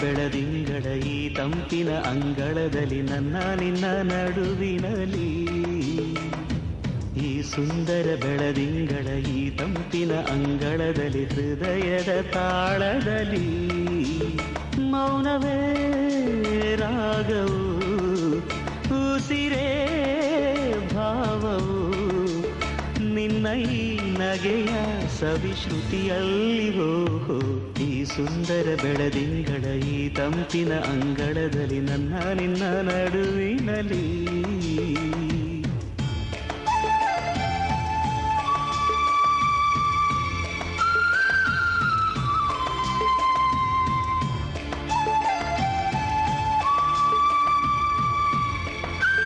ಬೆಳದಿಂಗಳ ಈ ತಂಪಿನ ಅಂಗಳದಲ್ಲಿ ನನ್ನ ನಿನ್ನ ನಡುವಿನಲ್ಲಿ ಈ ಸುಂದರ ಬೆಳದಿಂಗಳ ಈ ತಂಪಿನ ಅಂಗಳದಲ್ಲಿ ಹೃದಯದ ತಾಳದಲ್ಲಿ ಮೌನವೇ ರಾಗವು ಉಸಿರೇ ಭಾವವು ನಿನ್ನ ಈ ನಗೆಯ ಸವಿಶ್ರುತಿಯಲ್ಲಿ ಈ ಸುಂದರ ಬೆಳದಿಂಗಳ ಈ ತಂಪಿನ ಅಂಗಳದಲ್ಲಿ ನನ್ನ ನಿನ್ನ ನಡುವಿನಲ್ಲಿ